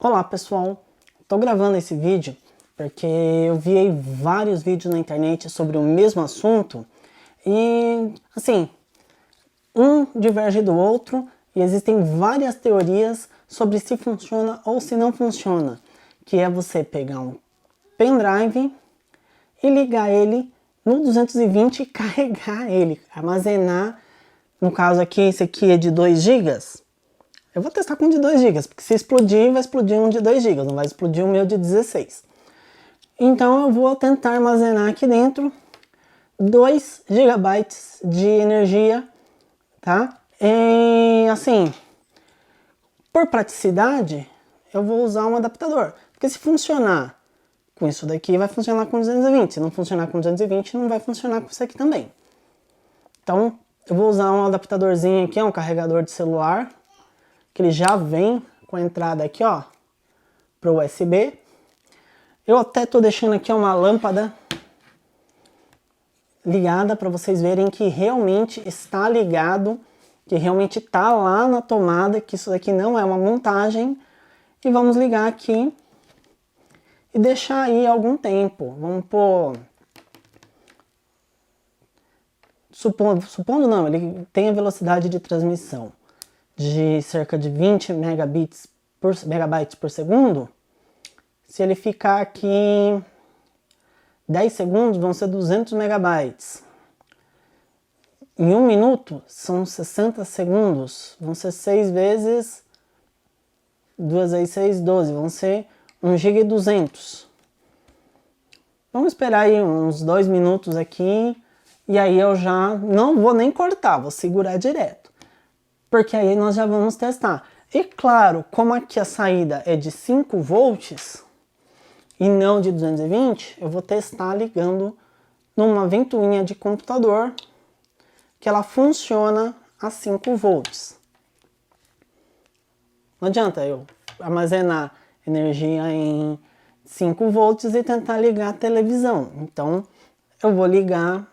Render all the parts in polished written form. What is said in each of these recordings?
Olá pessoal, estou gravando esse vídeo porque eu vi vários vídeos na internet sobre o mesmo assunto e assim, um diverge do outro e existem várias teorias sobre se funciona ou se não funciona, que é você pegar um pendrive e ligar ele no 220 e carregar ele, armazenar, no caso aqui, esse aqui é de 2 GB. Eu vou testar com um de 2 GB, porque se explodir, vai explodir um de 2 GB, não vai explodir o meu de 16. Então eu vou tentar armazenar aqui dentro 2 GB de energia, tá? E assim, por praticidade, eu vou usar um adaptador. Porque se funcionar com isso daqui, vai funcionar com 220. Se não funcionar com 220, não vai funcionar com isso aqui também. Então, eu vou usar um adaptadorzinho aqui, um carregador de celular, que ele já vem com a entrada aqui, ó, para o USB. Eu até tô deixando aqui uma lâmpada ligada para vocês verem que realmente está ligado, que realmente tá lá na tomada, que isso daqui não é uma montagem. E vamos ligar aqui e deixar aí algum tempo. Vamos pôr... Supondo não, ele tem a velocidade de transmissão de cerca de 20 megabytes por segundo. Se ele ficar aqui 10 segundos, vão ser 200 megabytes. Em 1 minuto, são 60 segundos. Vão ser 6 vezes 2 vezes 6, 12. Vão ser 1 GB e 200. Vamos esperar aí uns 2 minutos aqui. E aí eu já não vou nem cortar, vou segurar direto. Porque aí nós já vamos testar. E claro, como aqui a saída é de 5 volts e não de 220, eu vou testar ligando numa ventoinha de computador que ela funciona a 5 volts. Não adianta eu armazenar energia em 5 volts e tentar ligar a televisão. Então eu vou ligar,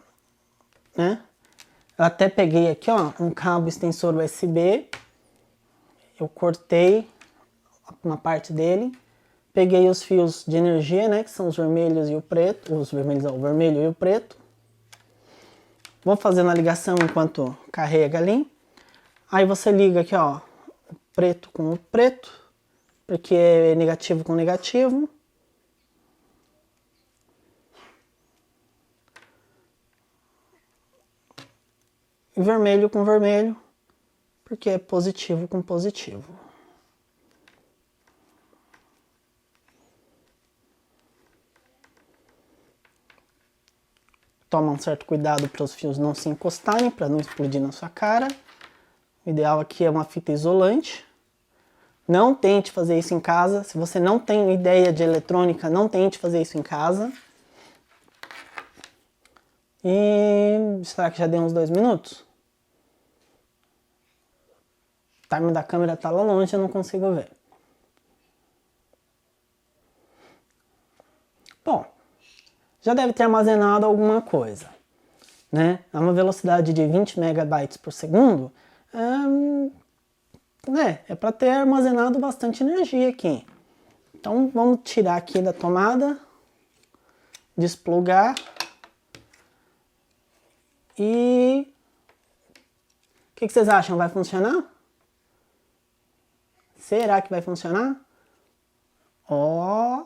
né? Eu até peguei aqui, ó, um cabo extensor USB. Eu cortei uma parte dele. Peguei os fios de energia, né, que são os vermelhos e o preto. Os vermelhos, ó, o vermelho e o preto. Vou fazendo a ligação enquanto carrega ali. Aí você liga aqui, ó, o preto com o preto, porque é negativo com negativo. Vermelho com vermelho, porque é positivo com positivo. Toma um certo cuidado para os fios não se encostarem, para não explodir na sua cara. O ideal aqui é uma fita isolante. Não tente fazer isso em casa. Se você não tem ideia de eletrônica, não tente fazer isso em casa. E será que já deu uns 2 minutos? O timer da câmera está lá longe, eu não consigo ver. Bom, já deve ter armazenado alguma coisa, né? A uma velocidade de 20 megabytes por segundo, é para ter armazenado bastante energia aqui. Então vamos tirar aqui da tomada, desplugar e... O que vocês acham? Vai funcionar? Será que vai funcionar? Ó!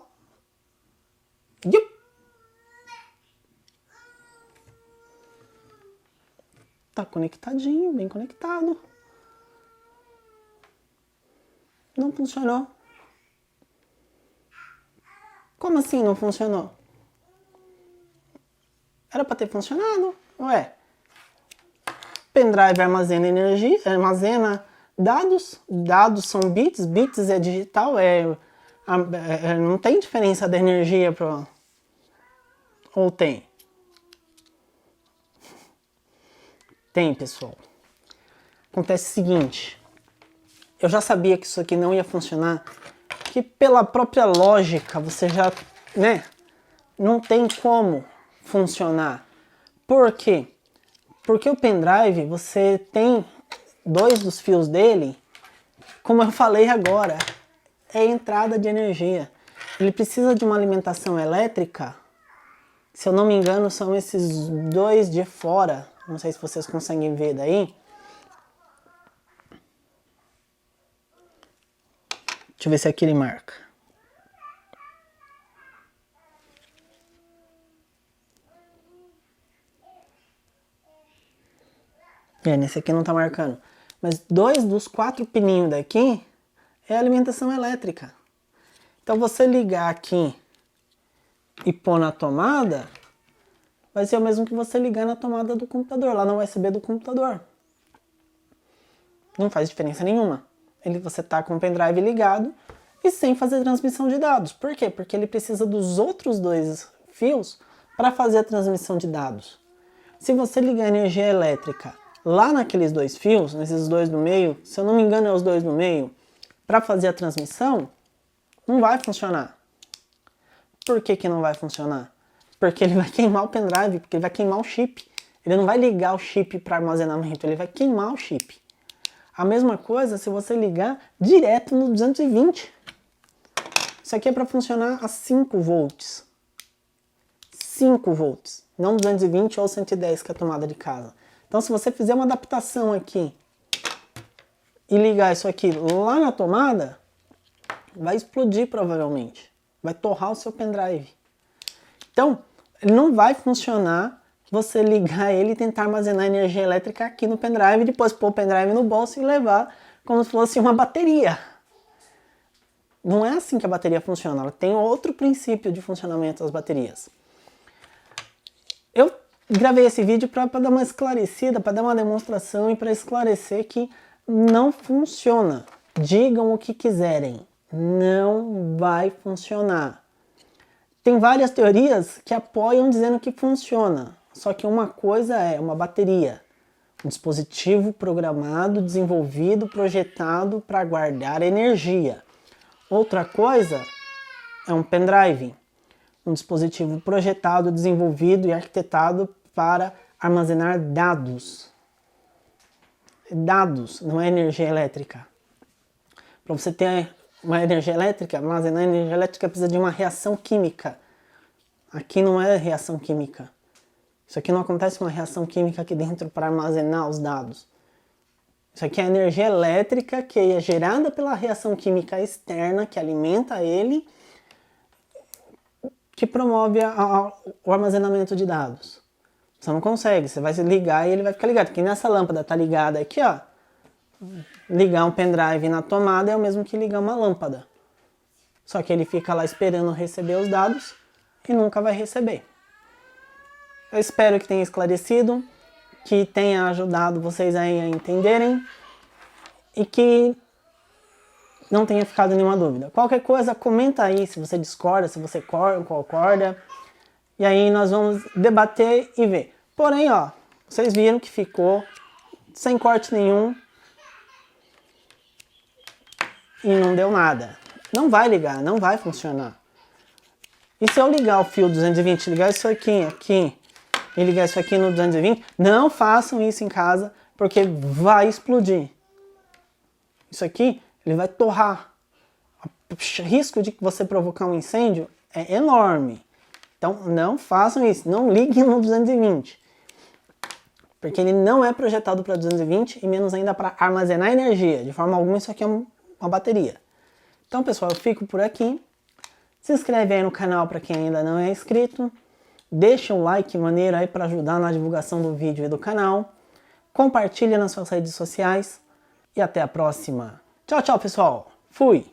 Tá conectadinho, bem conectado. Não funcionou. Como assim não funcionou? Era para ter funcionado, ué. Pendrive armazena energia, armazena dados. Dados são bits, bits é digital, não tem diferença da energia para... Ou tem? Tem, pessoal. Acontece o seguinte, eu já sabia que isso aqui não ia funcionar, que pela própria lógica você já, né, não tem como funcionar. Por quê? Porque o pendrive, você tem 2 dos fios dele, como eu falei agora, é entrada de energia. Ele precisa de uma alimentação elétrica. Se eu não me engano, são esses dois de fora. Não sei se vocês conseguem ver daí. Deixa eu ver se aqui ele marca. Nesse aqui não tá marcando. Mas 2 dos 4 pininhos daqui é alimentação elétrica. Então você ligar aqui e pôr na tomada, vai ser o mesmo que você ligar na tomada do computador, lá no USB do computador. Não faz diferença nenhuma. Você tá com o pendrive ligado e sem fazer transmissão de dados. Por quê? Porque ele precisa dos outros 2 fios para fazer a transmissão de dados. Se você ligar energia elétrica lá naqueles 2 fios, nesses 2 do meio, se eu não me engano é os 2 do meio, para fazer a transmissão, não vai funcionar. Por que não vai funcionar? Porque ele vai queimar o pendrive, porque ele vai queimar o chip. Ele não vai ligar o chip para armazenamento, ele vai queimar o chip. A mesma coisa se você ligar direto no 220. Isso aqui é para funcionar a 5 volts. 5 volts, não 220 ou 110 que é a tomada de casa. Então se você fizer uma adaptação aqui e ligar isso aqui lá na tomada, vai explodir provavelmente. Vai torrar o seu pendrive. Então, ele não vai funcionar você ligar ele e tentar armazenar energia elétrica aqui no pendrive, depois pôr o pendrive no bolso e levar como se fosse uma bateria. Não é assim que a bateria funciona, ela tem outro princípio de funcionamento das baterias. Eu gravei esse vídeo para dar uma esclarecida, para dar uma demonstração e para esclarecer que não funciona. Digam o que quiserem, não vai funcionar. Tem várias teorias que apoiam dizendo que funciona. Só que uma coisa é uma bateria, um dispositivo programado, desenvolvido, projetado para guardar energia. Outra coisa é um pendrive, um dispositivo projetado, desenvolvido e arquitetado para armazenar dados. Dados, não é energia elétrica. Para você ter uma energia elétrica, armazenar energia elétrica precisa de uma reação química. Aqui não é reação química. Isso aqui não acontece uma reação química aqui dentro para armazenar os dados. Isso aqui é energia elétrica que é gerada pela reação química externa que alimenta ele, que promove o armazenamento de dados. Você não consegue, você vai ligar e ele vai ficar ligado. Porque nessa lâmpada tá ligada aqui, ó. Ligar um pendrive na tomada é o mesmo que ligar uma lâmpada. Só que ele fica lá esperando receber os dados e nunca vai receber. Eu espero que tenha esclarecido, que tenha ajudado vocês aí a entenderem e que não tenha ficado nenhuma dúvida. Qualquer coisa, comenta aí se você discorda, se você concorda. E aí nós vamos debater e ver. Porém, ó, vocês viram que ficou sem corte nenhum e não deu nada. Não vai ligar, não vai funcionar. E se eu ligar o fio 220, ligar isso aqui e ligar isso aqui no 220, não façam isso em casa, porque vai explodir. Isso aqui, ele vai torrar. O risco de você provocar um incêndio é enorme. Então, não façam isso. Não liguem no 220. Porque ele não é projetado para 220 e menos ainda para armazenar energia. De forma alguma, isso aqui é uma bateria. Então, pessoal, eu fico por aqui. Se inscreve aí no canal para quem ainda não é inscrito. Deixa um like maneiro aí para ajudar na divulgação do vídeo e do canal. Compartilha nas suas redes sociais. E até a próxima. Tchau, tchau, pessoal. Fui!